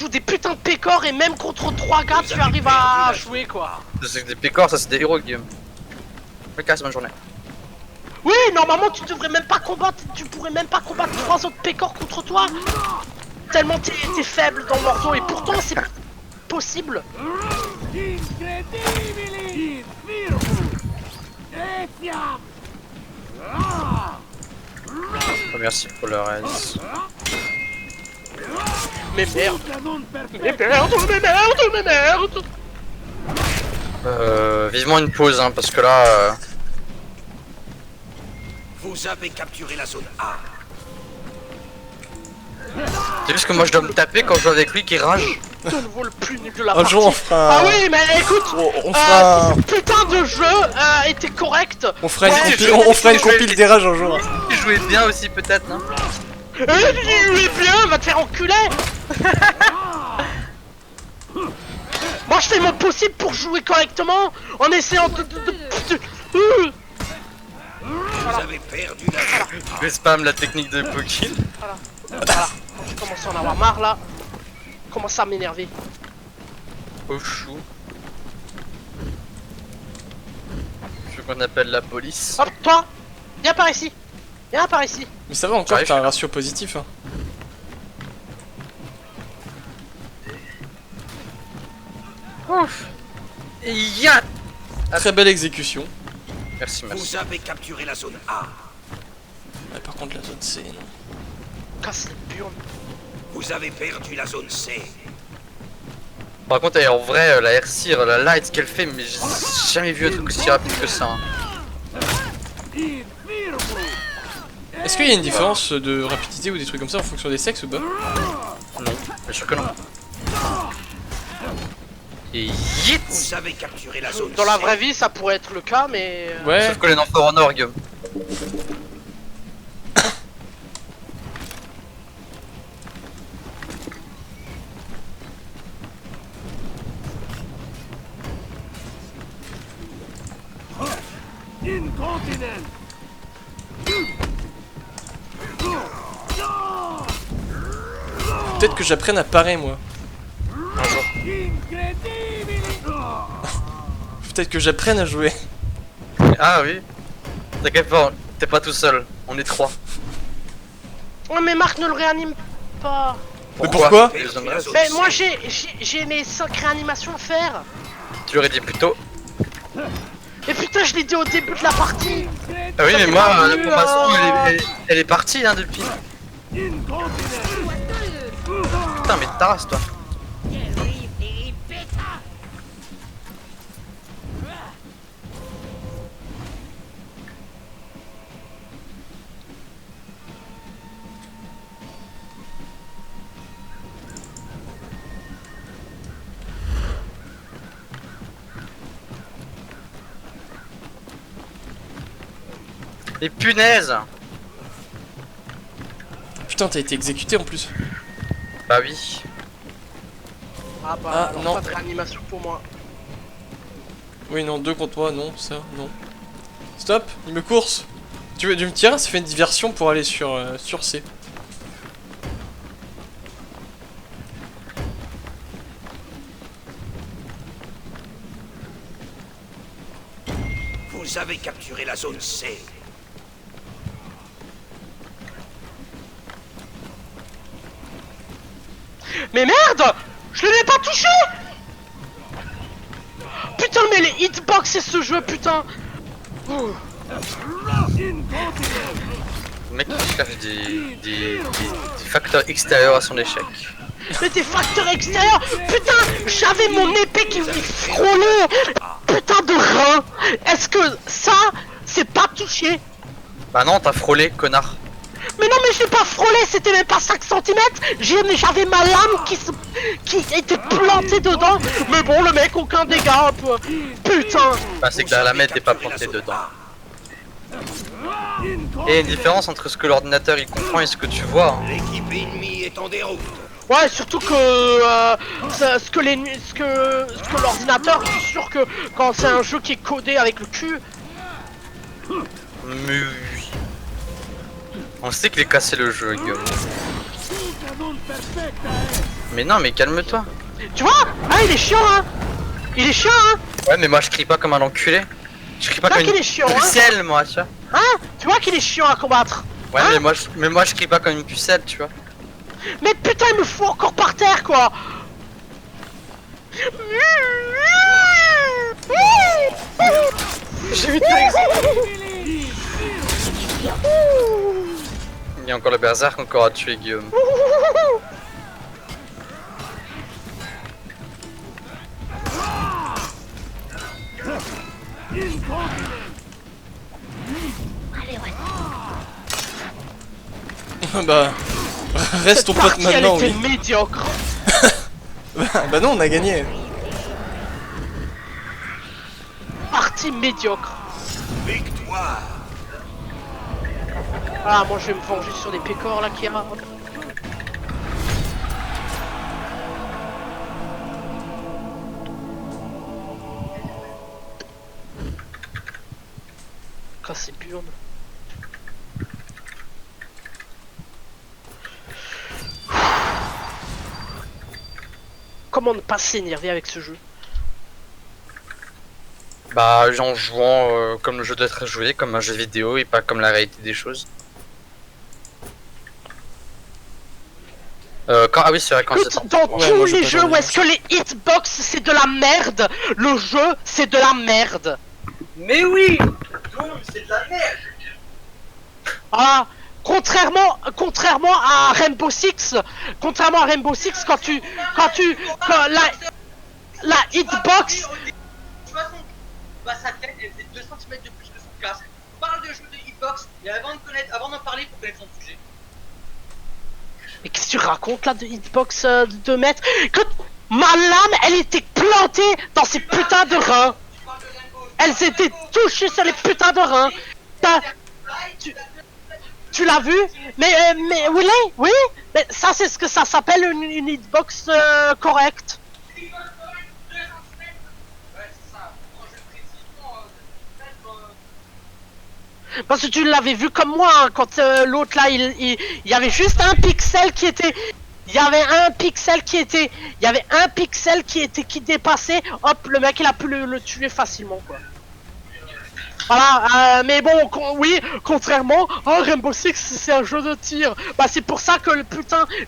joues des putains de pécores et même contre 3 gars tu arrives à jouer quoi. C'est des pécores, ça c'est des héros Guillaume. Casse, bonne journée. Oui, normalement tu devrais même pas combattre, tu pourrais même pas combattre 3 autres pécores contre toi. Tellement t'es faible dans l'ordo et pourtant c'est possible. Oh, merci pour le reste. Mais merde. Mais merde, mais merde, mais merde. Vivement une pause hein, parce que là... Vous avez capturé la zone A. C'est juste que moi je dois me taper quand je joue avec lui qui rage. De nouveau le plus nul de la Un partie. jour on fera... Ah oui, mais écoute, on fera... ce putain de jeu était correct. On fera une, Ouais, on fera une compile des rages un jour. Tu jouais bien aussi peut-être, non? Tu es bien, va te faire enculer. Moi je fais mon possible pour jouer correctement en essayant de... Vous avez perdu la zone A. Je spam la technique de Pokin. Voilà, je commence à en avoir marre là. Je commence à m'énerver. Au chou. Je veux qu'on appelle la police. Hop, toi, viens par ici. Viens par ici. Mais ça va encore, J'arrive, t'as un je suis ratio positif. Hein. Ouf. Et ya. Très belle exécution. Merci, merci. Vous avez capturé la zone A. Ouais, par contre la zone C, non. Casse les burnes. Vous avez perdu la zone C. Par contre, en vrai, la Air-Seer, la light, ce qu'elle fait, mais j'ai jamais vu un truc aussi rapide que ça. Hein. Est-ce qu'il y a une différence de rapidité ou des trucs comme ça en fonction des sexes ou pas? Non, bien sûr que non. Et yit. Vous avez capturé la zone Dans la C. vraie vie, ça pourrait être le cas, mais... Ouais. Sauf que les enfants en orgue. Peut-être que j'apprenne à parer moi. Peut-être que j'apprenne à jouer. Ah oui. T'inquiète pas, t'es pas tout seul. On est 3. Ouais, mais Marc ne le réanime pas. Mais pourquoi? Mais moi j'ai mes 5 réanimations à faire. Tu l'aurais dit plus tôt. Et putain, je l'ai dit au début de la partie. Ah oui, Ça mais fait moi, pas la mieux, formation, elle est partie hein, depuis. Putain, mais ta race, toi. Et punaise! Putain, t'as été exécuté en plus. Bah oui. Ah bah, Ah, alors non. pas de réanimation pour moi. Oui, non, 2 contre toi, non, ça, non. Stop, il me course. Tu me tirer, ça fait une diversion pour aller sur C. Vous avez capturé la zone C. Mais merde! Je l'ai pas touché! Putain, mais les hitbox et ce jeu, putain! Ouh. Le mec qui cherche des facteurs extérieurs à son échec. Mais des facteurs extérieurs! Putain! J'avais mon épée qui me frôlait! Putain de rein! Est-ce que ça, c'est pas touché? Bah non, t'as frôlé, connard. Mais non, mais je l'ai pas frôlé, c'était même pas 5 cm! J'avais ma lame qui était plantée dedans! Mais bon, le mec, aucun dégât un peu! Putain! Bah c'est que la lamette n'est pas plantée dedans. Et il y a une différence entre ce que l'ordinateur il comprend et ce que tu vois. Hein. L'équipe ennemie est en déroute. Ouais, surtout que ce que l'ordinateur, je suis sûr que quand c'est un jeu qui est codé avec le cul. Mais oui. On sait qu'il est cassé le jeu, Guillaume. Mais non, mais calme-toi. Tu vois? Ah, il est chiant, hein. Il est chiant, hein. Ouais, mais moi je crie pas comme un enculé. Je crie pas Tu vois comme qu'il une est chiant, hein. pucelle, moi, tu vois. Hein? Tu vois qu'il est chiant à combattre. Ouais, Hein? mais moi je crie pas comme une pucelle, tu vois. Mais putain, il me fout encore par terre, quoi. J'ai vu Il y a encore le berserk encore à tuer, Guillaume. Bah, reste ton pote Partie, elle maintenant, était oui. médiocre. Bah non, on a gagné. Partie médiocre. Victoire. Ah, moi je vais me venger sur des pécores là qui a. Quand c'est burne. Comment ne pas s'énerver avec ce jeu? Bah, en jouant comme le jeu doit être joué, comme un jeu vidéo et pas comme la réalité des choses. Ah oui, c'est vrai, quand Écoute, c'est... dans Ouais, tous moi, j'ai les pas jeux joué. où est-ce que les hitbox c'est de la merde, le jeu c'est de la merde. Mais oui, c'est de la merde. Ah, contrairement à Rainbow Six, quand la hitbox, De toute façon, bah sa tête, elle faisait 2 cm de plus que son casque. On parle de jeux de hitbox, et avant d'en parler, faut connaître son sujet. mais qu'est-ce que tu racontes là de hitbox de 2 mètres? Écoute, ma lame, elle était plantée dans ces putains de reins. Tu parles de Rainbow, Elles étaient touchées sur les putains de reins. Tu l'as vu? Mais oui, mais ça c'est ce que ça s'appelle une hitbox correcte. ouais, c'est ça. Quand je précisément, Parce que tu l'avais vu comme moi, hein, quand l'autre là, il y avait juste un pixel qui était... Il y avait un pixel qui dépassait, hop, le mec il a pu le tuer facilement quoi. Voilà, mais bon, oui, contrairement, Rainbow Six c'est un jeu de tir. Bah c'est pour ça que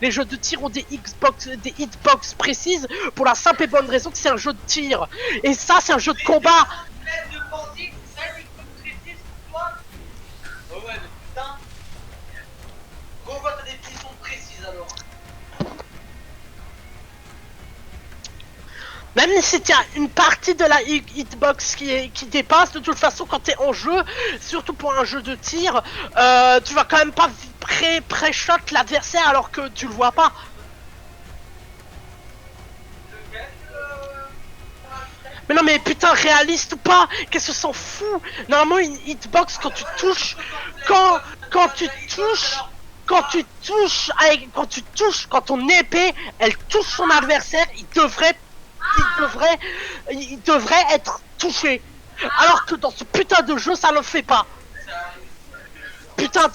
les jeux de tir ont des hitbox précises, pour la simple et bonne raison que c'est un jeu de tir. Et ça c'est un jeu de combat. mètres de bandit, c'est ça lui qui précise pour toi? Oh ouais, mais putain. Revois ta définition précise alors. Même si c'était une partie de la hitbox qui dépasse, de toute façon quand t'es en jeu, surtout pour un jeu de tir, tu vas quand même pas pré-shot l'adversaire alors que tu le vois pas. Mais non mais putain, réaliste ou pas, qu'est-ce que s'en fout? Normalement une hitbox quand tu touches, quand ton épée elle touche son adversaire, il devrait être touché. Alors que dans ce putain de jeu ça le fait pas. Putain,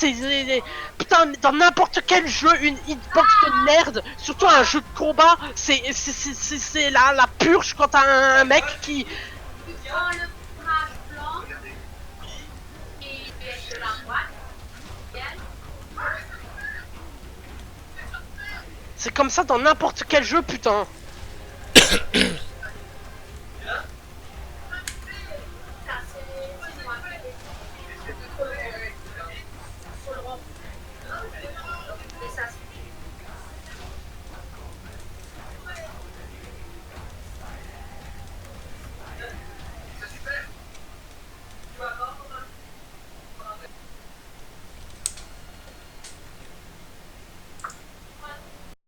putain, dans n'importe quel jeu, une hitbox de merde, surtout un jeu de combat, c'est la purge quand t'as un mec qui... Prends le fromage blanc et de la boîte. C'est comme ça dans n'importe quel jeu, putain.